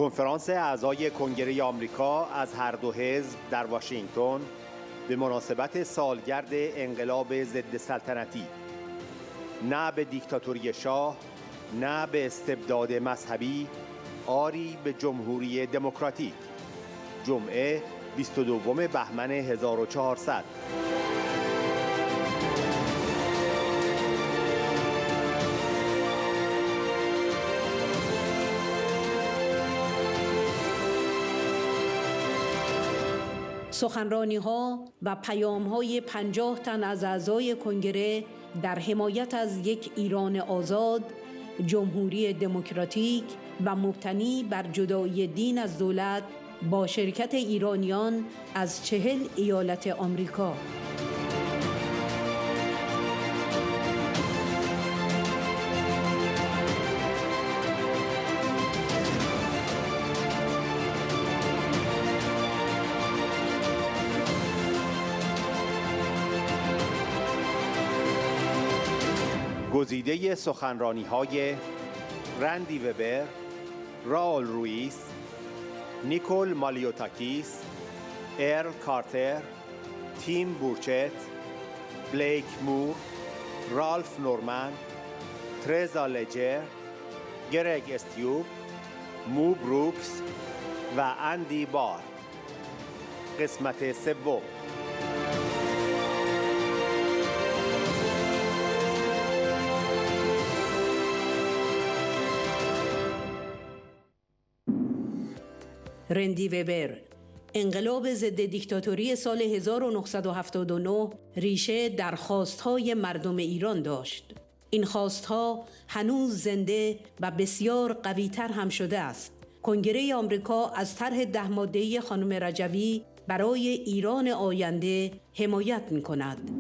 کنفرانس اعضای کنگره آمریکا از هر دو حزب در واشنگتن به مناسبت سالگرد انقلاب ضدسلطنتی، نه به دیکتاتوری شاه، نه به استبداد مذهبی، آری به جمهوری دمکراتیک. جمعه 22 بهمن 1400. سخنرانیها و پیام‌های 50 تن از اعضای کنگره در حمایت از یک ایران آزاد، جمهوری دمکراتیک و مبتنی بر جدایی دین از دولت با شرکت ایرانیان از 40 ایالت آمریکا. گزیده سخنرانیهای رندی رائول رویز، نیکول مالیوتاکیس، ارل کارتر، تیم بورچت، بلیک مور، رالف نورمن، ترزا لجر، گرگ استیوب، مو بروکس و اندی بار. قسمت سوم. رندی انقلاب ضد دیکتاتوری سال 1979 ریشه در خواستهای مردم ایران داشت. این خواستها هنوز زنده و بسیار قوی‌تر هم شده است. کنگره آمریکا از طرح 10 ماده‌ای خانم رجوی برای ایران آینده حمایت می‌کند.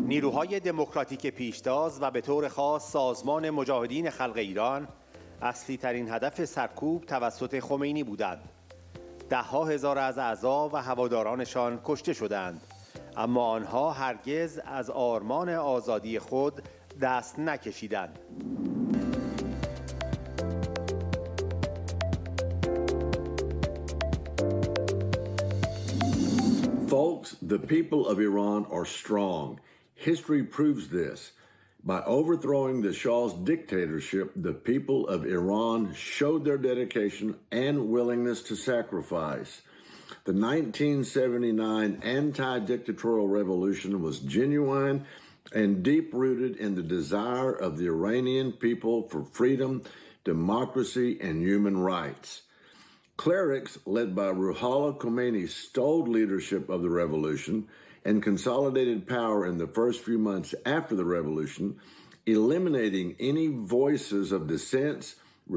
نیروهای دموکراتیک پیشتاز و به طور خاص سازمان مجاهدین خلق ایران اصلی ترین هدف سرکوب توسط خمینی بودند. 10,000 هزار از اعضا و هوادارانشان کشته شدند، اما آنها هرگز از آرمان آزادی خود دست نکشیدند. Folks, the people of Iran are strong. History proves this. By overthrowing the Shah's dictatorship, the people of Iran showed their dedication and willingness to sacrifice. The 1979 anti-dictatorial revolution was genuine and deep-rooted in the desire of the Iranian people for freedom, democracy, and human rights. Clerics led by Ruhollah Khomeini stole leadership of the revolution and consolidated power in the first few months after the revolution, eliminating any voices of dissent,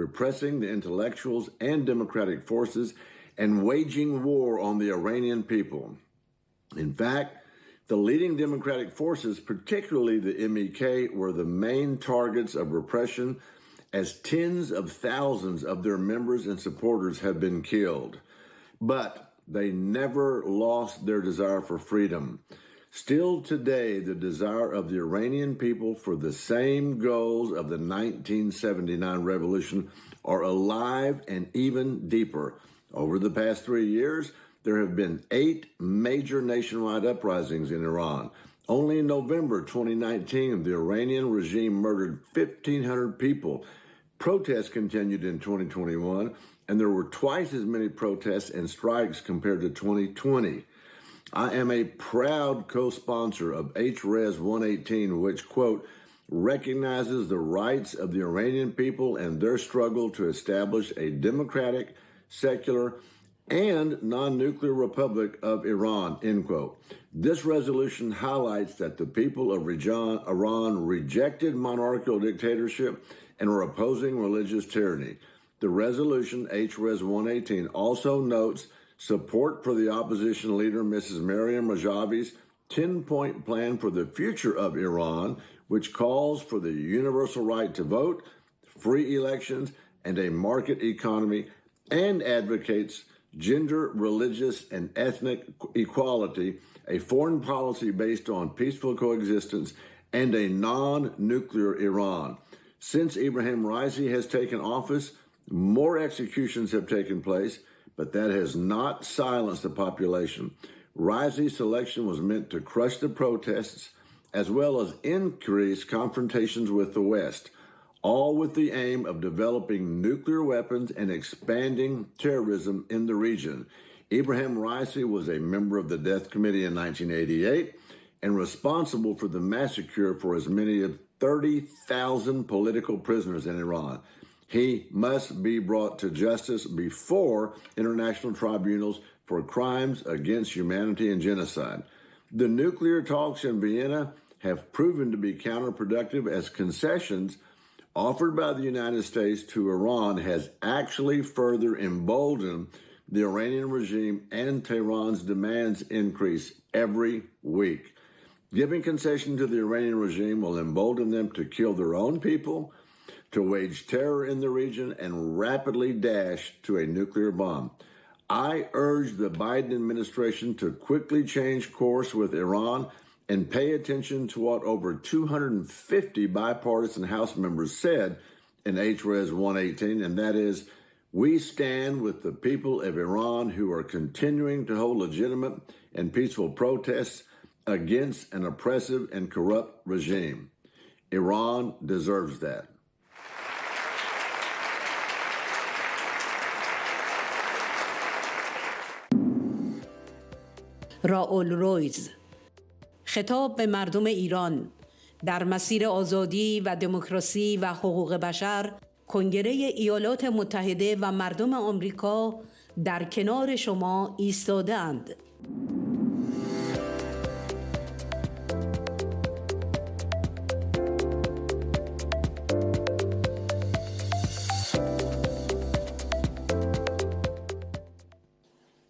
repressing the intellectuals and democratic forces, and waging war on the Iranian people. In fact, the leading democratic forces, particularly the MEK, were the main targets of repression, as tens of thousands of their members and supporters have been killed. But they never lost their desire for freedom. Still today, the desire of the Iranian people for the same goals of the 1979 revolution are alive and even deeper. Over the past 3 years, there have been 8 major nationwide uprisings in Iran. Only in November 2019, the Iranian regime murdered 1,500 people. Protests continued in 2021, and there were twice as many protests and strikes compared to 2020. I am a proud co-sponsor of HRES 118, which, quote, recognizes the rights of the Iranian people and their struggle to establish a democratic, secular, and non-nuclear republic of Iran, end quote. This resolution highlights that the people of Iran rejected monarchical dictatorship and are opposing religious tyranny. The resolution, HRES 118, also notes support for the opposition leader, Mrs. Maryam Rajavi's 10-point plan for the future of Iran, which calls for the universal right to vote, free elections, and a market economy, and advocates gender, religious, and ethnic equality, a foreign policy based on peaceful coexistence, and a non-nuclear Iran. Since Ibrahim Raisi has taken office, More executions have taken place, but that has not silenced the population. Raisi's selection was meant to crush the protests as well as increase confrontations with the West, all with the aim of developing nuclear weapons and expanding terrorism in the region. Ibrahim Raisi was a member of the Death Committee in 1988 and responsible for the massacre for as many as 30,000 political prisoners in Iran. He must be brought to justice before international tribunals for crimes against humanity and genocide. The nuclear talks in Vienna have proven to be counterproductive as concessions offered by the United States to Iran has actually further emboldened the Iranian regime, and Tehran's demands increase every week. Giving concession to the Iranian regime will embolden them to kill their own people, to wage terror in the region, and rapidly dash to a nuclear bomb. I urge the Biden administration to quickly change course with Iran and pay attention to what over 250 bipartisan House members said in HRES 118, and that is, we stand with the people of Iran who are continuing to hold legitimate and peaceful protests against an oppressive and corrupt regime. Iran deserves that. رائول رویز. خطاب به مردم ایران در مسیر آزادی و دموکراسی و حقوق بشر، کنگره ایالات متحده و مردم آمریکا در کنار شما ایستاده‌اند.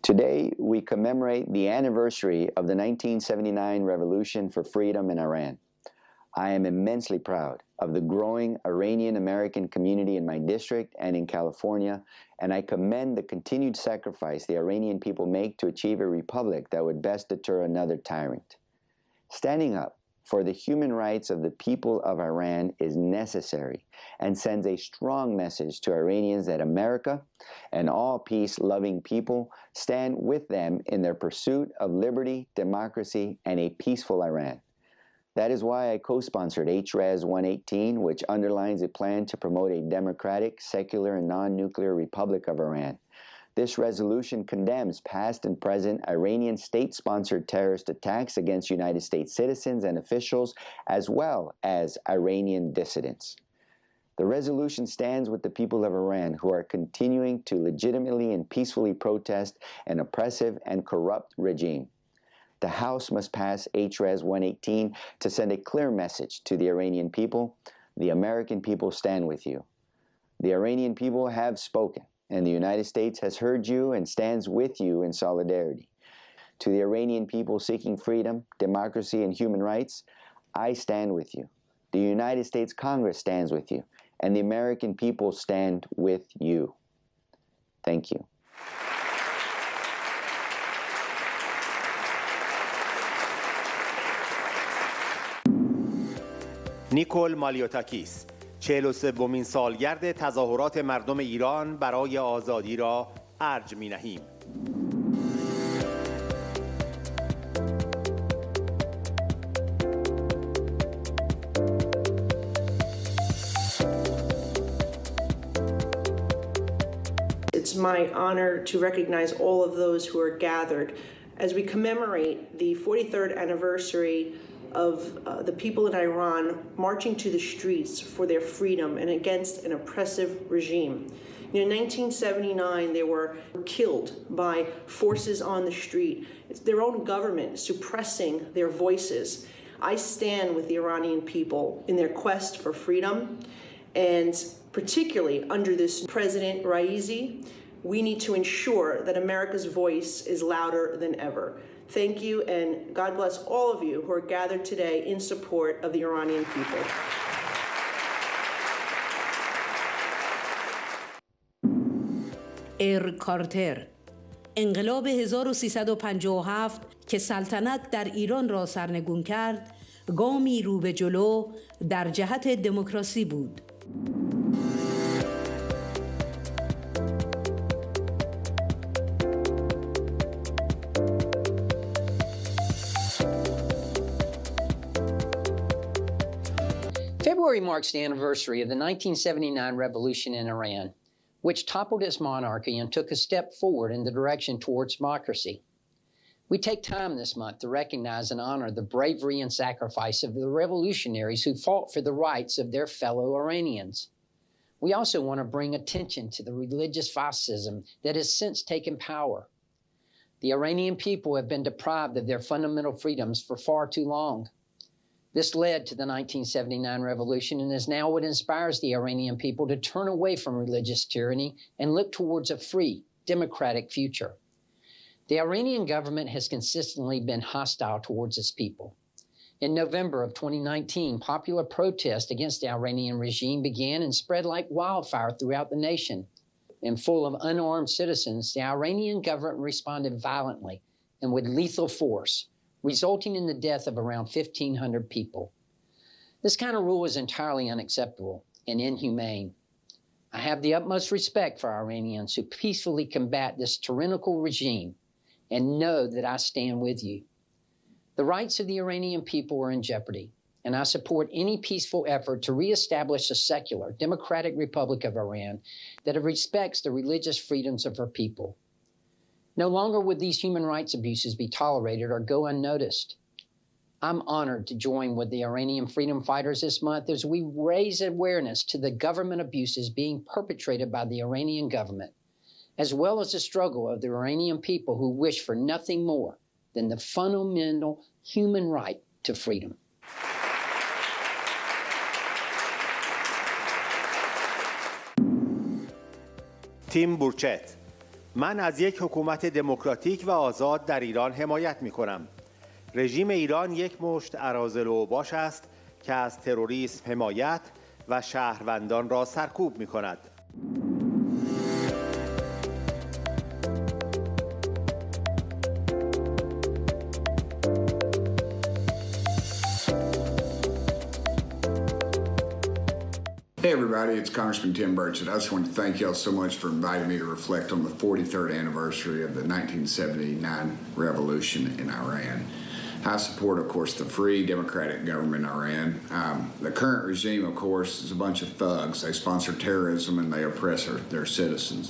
Today, we commemorate the anniversary of the 1979 Revolution for Freedom in Iran. I am immensely proud of the growing Iranian-American community in my district and in California, and I commend the continued sacrifice the Iranian people make to achieve a republic that would best deter another tyrant. Standing up for the human rights of the people of Iran is necessary and sends a strong message to Iranians that America and all peace-loving people stand with them in their pursuit of liberty, democracy, and a peaceful Iran. That is why I co-sponsored HRES 118, which underlines a plan to promote a democratic, secular, and non-nuclear Republic of Iran. This resolution condemns past and present Iranian state-sponsored terrorist attacks against United States citizens and officials, as well as Iranian dissidents. The resolution stands with the people of Iran who are continuing to legitimately and peacefully protest an oppressive and corrupt regime. The House must pass HRES 118 to send a clear message to the Iranian people. The American people stand with you. The Iranian people have spoken, and the United States has heard you and stands with you in solidarity. To the Iranian people seeking freedom, democracy, and human rights, I stand with you. The United States Congress stands with you, and the American people stand with you. Thank you. نیکول مالیوتاکیس 43مین سالگرد تظاهرات مردم ایران برای آزادی را ارج می‌نهیم. It's my honor to recognize all of those who are gathered as we commemorate the 43rd anniversary of the people in Iran marching to the streets for their freedom and against an oppressive regime. In 1979, they were killed by forces on the street. It's their own government suppressing their voices. I stand with the Iranian people in their quest for freedom, and particularly under this President Raisi, we need to ensure that America's voice is louder than ever. Thank you, and God bless all of you who are gathered today in support of the Iranian people. کارتر. انقلاب 1357 که سلطنت در ایران را سرنگون کرد، گامی رو به جلو در جهت دموکراسی بود. February marks the anniversary of the 1979 revolution in Iran, which toppled its monarchy and took a step forward in the direction towards democracy. We take time this month to recognize and honor the bravery and sacrifice of the revolutionaries who fought for the rights of their fellow Iranians. We also want to bring attention to the religious fascism that has since taken power. The Iranian people have been deprived of their fundamental freedoms for far too long. This led to the 1979 revolution and is now what inspires the Iranian people to turn away from religious tyranny and look towards a free, democratic future. The Iranian government has consistently been hostile towards its people. In November of 2019, popular protest against the Iranian regime began and spread like wildfire throughout the nation. And full of unarmed citizens, the Iranian government responded violently and with lethal force, resulting in the death of around 1,500 people. This kind of rule is entirely unacceptable and inhumane. I have the utmost respect for Iranians who peacefully combat this tyrannical regime and know that I stand with you. The rights of the Iranian people are in jeopardy, and I support any peaceful effort to reestablish a secular, democratic Republic of Iran that respects the religious freedoms of her people. No longer would these human rights abuses be tolerated or go unnoticed. I'm honored to join with the Iranian freedom fighters this month as we raise awareness to the government abuses being perpetrated by the Iranian government, as well as the struggle of the Iranian people who wish for nothing more than the fundamental human right to freedom. تیم بورچت: من از یک حکومت دمکراتیک و آزاد در ایران حمایت می کنم. رژیم ایران یک مشت اراذل و اوباش است که از تروریسم حمایت و شهروندان را سرکوب می کند. Hey everybody, it's Congressman Tim Burchett. I just want to thank y'all so much for inviting me to reflect on the 43rd anniversary of the 1979 revolution in Iran. I support, of course, the free democratic government in Iran. The current regime, of course, is a bunch of thugs. They sponsor terrorism and they oppress their citizens.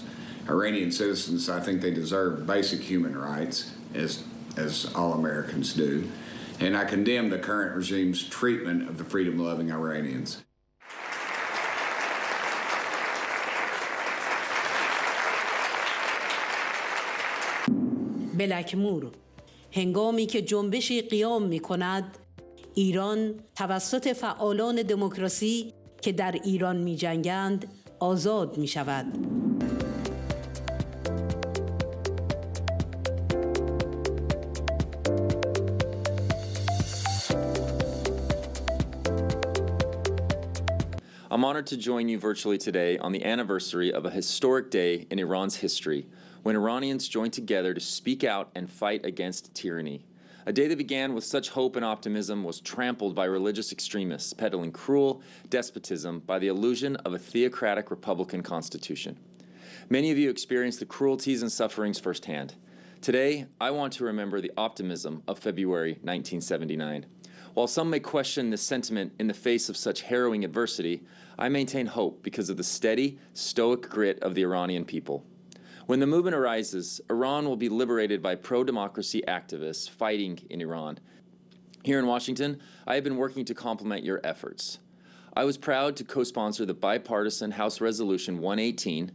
Iranian citizens, I think they deserve basic human rights, as all Americans do. And I condemn the current regime's treatment of the freedom-loving Iranians. بلکمور: هنگامی که جنبشی قیام می کند، ایران توسط فعالان دموکراسی که در ایران می جنگند آزاد می شود. I'm honored to join you virtually today on the anniversary of a historic day in Iran's history, when Iranians joined together to speak out and fight against tyranny. A day that began with such hope and optimism was trampled by religious extremists peddling cruel despotism by the illusion of a theocratic republican constitution. Many of you experienced the cruelties and sufferings firsthand. Today, I want to remember the optimism of February 1979. While some may question this sentiment in the face of such harrowing adversity, I maintain hope because of the steady, stoic grit of the Iranian people. When the movement arises, Iran will be liberated by pro-democracy activists fighting in Iran. Here in Washington, I have been working to complement your efforts. I was proud to co-sponsor the bipartisan House Resolution 118,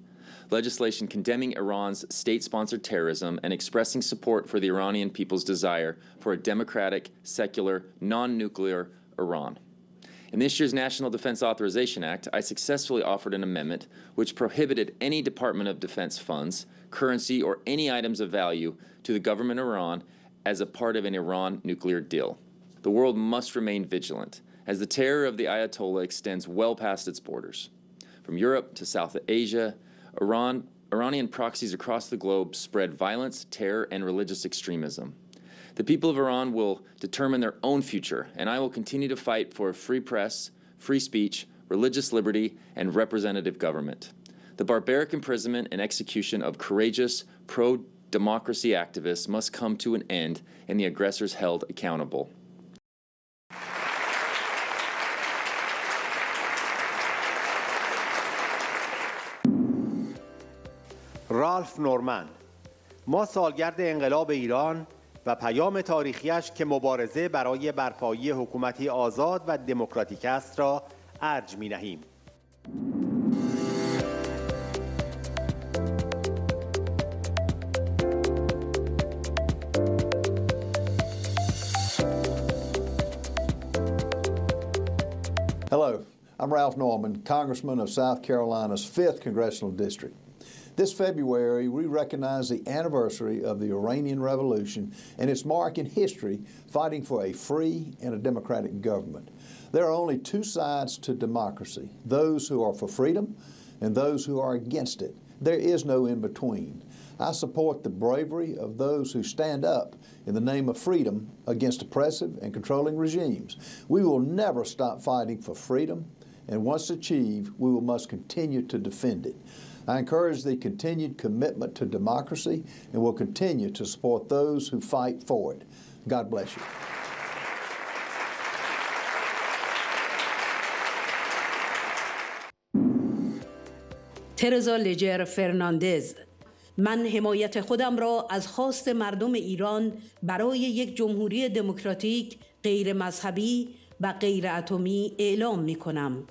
legislation condemning Iran's state-sponsored terrorism and expressing support for the Iranian people's desire for a democratic, secular, non-nuclear Iran. In this year's National Defense Authorization Act, I successfully offered an amendment which prohibited any Department of Defense funds, currency, or any items of value to the government of Iran as a part of an Iran nuclear deal. The world must remain vigilant, as the terror of the Ayatollah extends well past its borders. From Europe to South Asia, Iranian proxies across the globe spread violence, terror, and religious extremism. The people of Iran will determine their own future, and I will continue to fight for a free press, free speech, religious liberty, and representative government. The barbaric imprisonment and execution of courageous, pro-democracy activists must come to an end and the aggressors held accountable. رالف نورمن: ما سالگرد انقلاب ایران و پیام تاریخیش که مبارزه برای برپایی حکومتی آزاد و دمکراتیک است را ارج می‌نهیم. Hello, I'm Ralph Norman, Congressman of South Carolina's 5th Congressional District. This February, we recognize the anniversary of the Iranian Revolution and its mark in history fighting for a free and a democratic government. There are only two sides to democracy, those who are for freedom and those who are against it. There is no in-between. I support the bravery of those who stand up in the name of freedom against oppressive and controlling regimes. We will never stop fighting for freedom, and once achieved, we must continue to defend it. I encourage the continued commitment to democracy and will continue to support those who fight for it. God bless you. ترزا لجر فرناندز: من حمایت خودم را از خواست مردم ایران برای یک جمهوری دموکراتیک، غیر مذهبی و غیر اتمی اعلام می کنم.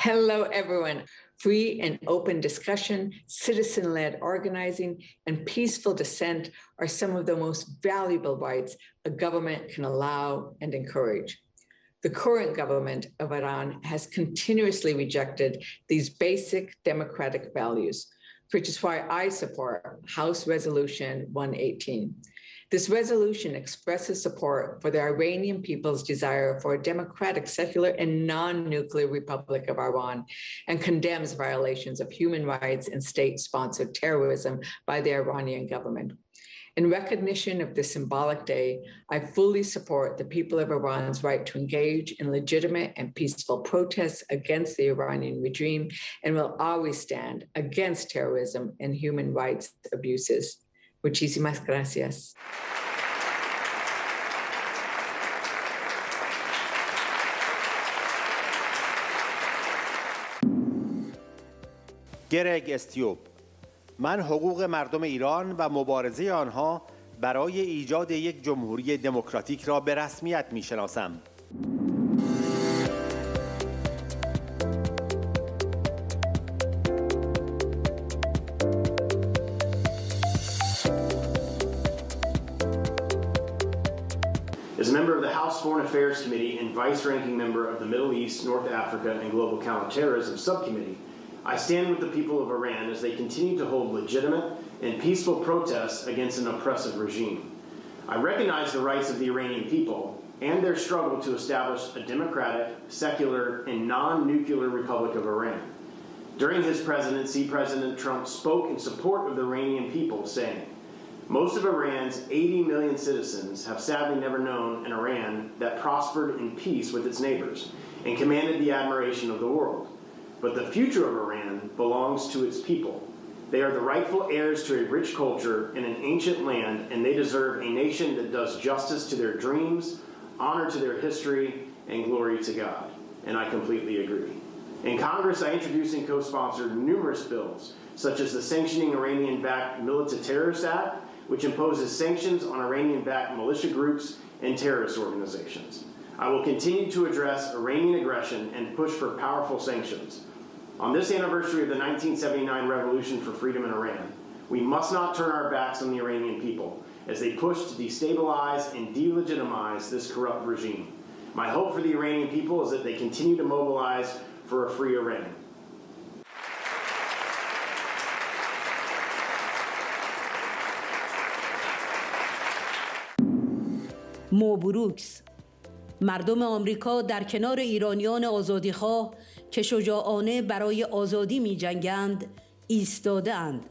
Hello, everyone. Free and open discussion, citizen-led organizing, and peaceful dissent are some of the most valuable rights a government can allow and encourage. The current government of Iran has continuously rejected these basic democratic values, which is why I support House Resolution 118. This resolution expresses support for the Iranian people's desire for a democratic, secular, and non-nuclear Republic of Iran and condemns violations of human rights and state-sponsored terrorism by the Iranian government. In recognition of this symbolic day, I fully support the people of Iran's right to engage in legitimate and peaceful protests against the Iranian regime and will always stand against terrorism and human rights abuses. Muchísimas gracias. گرگ استیوب: من حقوق مردم ایران و مبارزه آنها برای ایجاد یک جمهوری دموکراتیک را به رسمیت می‌شناسم. As a member of the House Foreign Affairs Committee and vice-ranking member of the Middle East, North Africa, and Global Counterterrorism Subcommittee, I stand with the people of Iran as they continue to hold legitimate and peaceful protests against an oppressive regime. I recognize the rights of the Iranian people and their struggle to establish a democratic, secular, and non-nuclear Republic of Iran. During his presidency, President Trump spoke in support of the Iranian people, saying, "Most of Iran's 80 million citizens have sadly never known an Iran that prospered in peace with its neighbors and commanded the admiration of the world. But the future of Iran belongs to its people. They are the rightful heirs to a rich culture in an ancient land, and they deserve a nation that does justice to their dreams, honor to their history, and glory to God." And I completely agree. In Congress, I introduced and co-sponsored numerous bills, such as the Sanctioning Iranian-Backed Militant Terrorist Act, which imposes sanctions on Iranian-backed militia groups and terrorist organizations. I will continue to address Iranian aggression and push for powerful sanctions. On this anniversary of the 1979 Revolution for Freedom in Iran, we must not turn our backs on the Iranian people as they push to destabilize and delegitimize this corrupt regime. My hope for the Iranian people is that they continue to mobilize for a free Iran. مو بروکس: مردم آمریکا در کنار ایرانیان آزادیخواه که شجاعانه برای آزادی می جنگند ایستاده اند.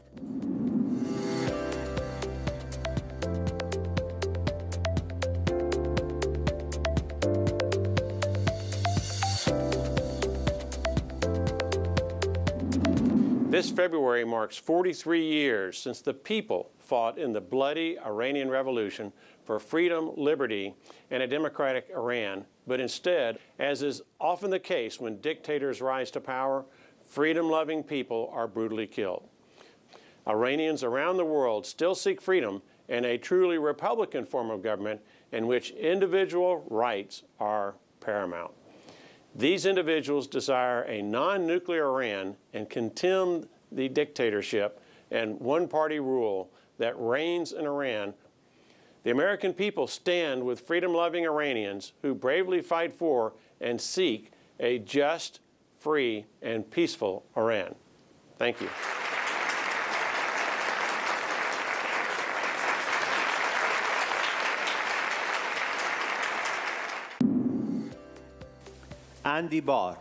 This February marks 43 years since the people fought in the bloody Iranian Revolution for freedom, liberty, and a democratic Iran. But instead, as is often the case when dictators rise to power, freedom-loving people are brutally killed. Iranians around the world still seek freedom and a truly Republican form of government in which individual rights are paramount. These individuals desire a non-nuclear Iran and contemn the dictatorship and one-party rule that reigns in Iran. The American people stand with freedom-loving Iranians who bravely fight for and seek a just, free, and peaceful Iran. Thank you. اندی بار: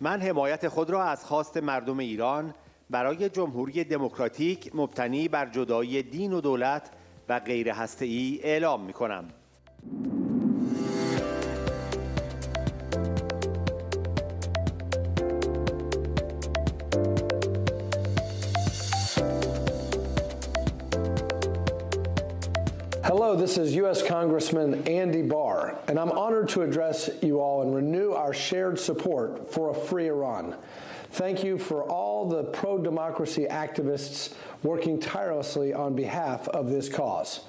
من حمایت خود را از خواست مردم ایران برای جمهوری دمکراتیک مبتنی بر جدایی دین و دولت و غیر هسته‌ای اعلام می‌کنم. Hello, this is U.S. Congressman Andy Barr, and I'm honored to address you all and renew our shared support for a free Iran. Thank you for all the pro-democracy activists working tirelessly on behalf of this cause.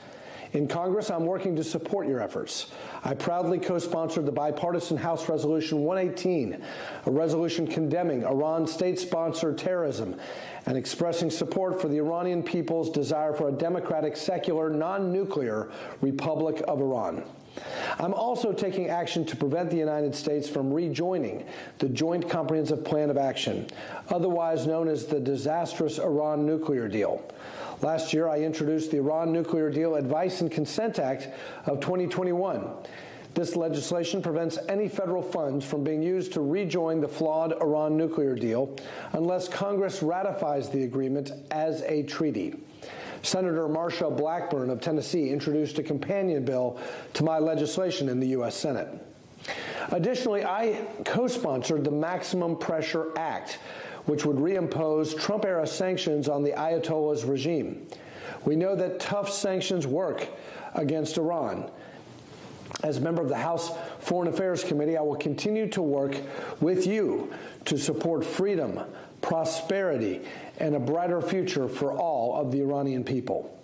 In Congress, I'm working to support your efforts. I proudly co-sponsored the bipartisan House Resolution 118, a resolution condemning Iran's state-sponsored terrorism and expressing support for the Iranian people's desire for a democratic, secular, non-nuclear Republic of Iran. I'm also taking action to prevent the United States from rejoining the Joint Comprehensive Plan of Action, otherwise known as the disastrous Iran nuclear deal. Last year, I introduced the Iran Nuclear Deal Advice and Consent Act of 2021. This legislation prevents any federal funds from being used to rejoin the flawed Iran nuclear deal unless Congress ratifies the agreement as a treaty. Senator Marsha Blackburn of Tennessee introduced a companion bill to my legislation in the U.S. Senate. Additionally, I co-sponsored the Maximum Pressure Act, which would reimpose Trump-era sanctions on the Ayatollah's regime. We know that tough sanctions work against Iran. As a member of the House Foreign Affairs Committee, I will continue to work with you to support freedom, prosperity, and a brighter future for all of the Iranian people.